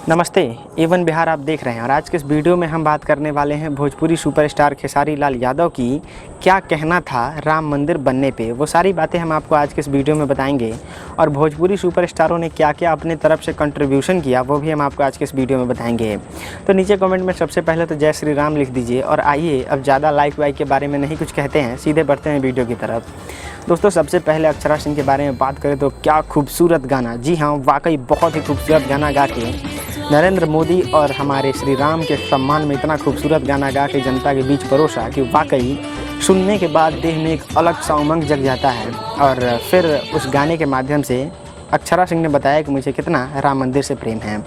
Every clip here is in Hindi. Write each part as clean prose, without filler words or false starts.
नमस्ते, एवन बिहार आप देख रहे हैं और आज के इस वीडियो में हम बात करने वाले हैं भोजपुरी सुपरस्टार खेसारी लाल यादव की क्या कहना था राम मंदिर बनने पे। वो सारी बातें हम आपको आज के इस वीडियो में बताएंगे और भोजपुरी सुपरस्टारों ने क्या क्या अपने तरफ से कंट्रीब्यूशन किया वो भी हम आपको आज के इस वीडियो में बताएंगे। तो नीचे कमेंट में सबसे पहले तो जय श्री राम लिख दीजिए और आइए अब ज़्यादा लाइक वाइक के बारे में नहीं कुछ कहते हैं, सीधे बढ़ते हैं वीडियो की तरफ। दोस्तों सबसे पहले अक्षरा सिंह के बारे में बात करें तो क्या खूबसूरत गाना, जी हाँ वाकई बहुत ही खूबसूरत गाना गा के नरेंद्र मोदी और हमारे श्री राम के सम्मान में इतना खूबसूरत गाना गा के जनता के बीच परोसा कि वाकई सुनने के बाद देह में एक अलग सा उमंग जग जाता है। और फिर उस गाने के माध्यम से अक्षरा सिंह ने बताया कि मुझे कितना राम मंदिर से प्रेम है।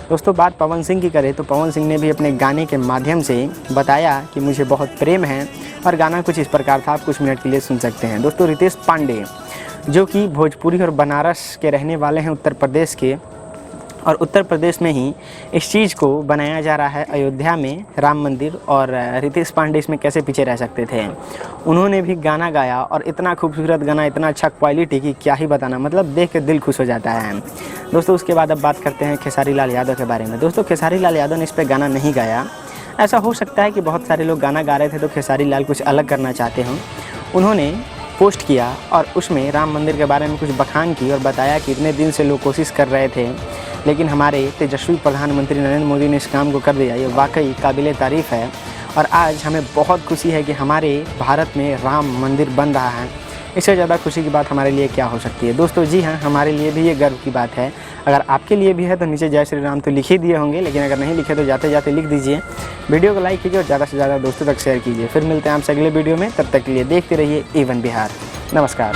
दोस्तों बात पवन सिंह की करें तो पवन सिंह ने भी अपने गाने के माध्यम से बताया कि मुझे बहुत प्रेम है और गाना कुछ इस प्रकार था, आप कुछ मिनट के लिए सुन सकते हैं। दोस्तों रितेश पांडे जो कि भोजपुरी और बनारस के रहने वाले हैं उत्तर प्रदेश के, और उत्तर प्रदेश में ही इस चीज़ को बनाया जा रहा है अयोध्या में राम मंदिर, और रितेश पांडे इसमें कैसे पीछे रह सकते थे। उन्होंने भी गाना गाया और इतना खूबसूरत गाना, इतना अच्छा क्वालिटी की क्या ही बताना, मतलब देख के दिल खुश हो जाता है। दोस्तों उसके बाद अब बात करते हैं खेसारी लाल यादव के बारे में। दोस्तों खेसारी लाल यादव ने इस पर गाना नहीं गाया। ऐसा हो सकता है कि बहुत सारे लोग गाना गा रहे थे तो खेसारी लाल कुछ अलग करना चाहते हों। उन्होंने पोस्ट किया और उसमें राम मंदिर के बारे में कुछ बखान की और बताया कि इतने दिन से लोग कोशिश कर रहे थे लेकिन हमारे तेजस्वी प्रधानमंत्री नरेंद्र मोदी ने इस काम को कर दिया। ये वाकई काबिले तारीफ़ है और आज हमें बहुत खुशी है कि हमारे भारत में राम मंदिर बन रहा है। इससे ज़्यादा खुशी की बात हमारे लिए क्या हो सकती है। दोस्तों जी हाँ, हमारे लिए भी ये गर्व की बात है। अगर आपके लिए भी है तो नीचे जय श्री राम तो लिख ही दिए होंगे, लेकिन अगर नहीं लिखे तो जाते जाते लिख दीजिए। वीडियो को लाइक कीजिए और ज़्यादा से ज़्यादा दोस्तों तक शेयर कीजिए। फिर मिलते हैं आपसे अगले वीडियो में, तब तक के लिए देखते रहिए एवन बिहार। नमस्कार।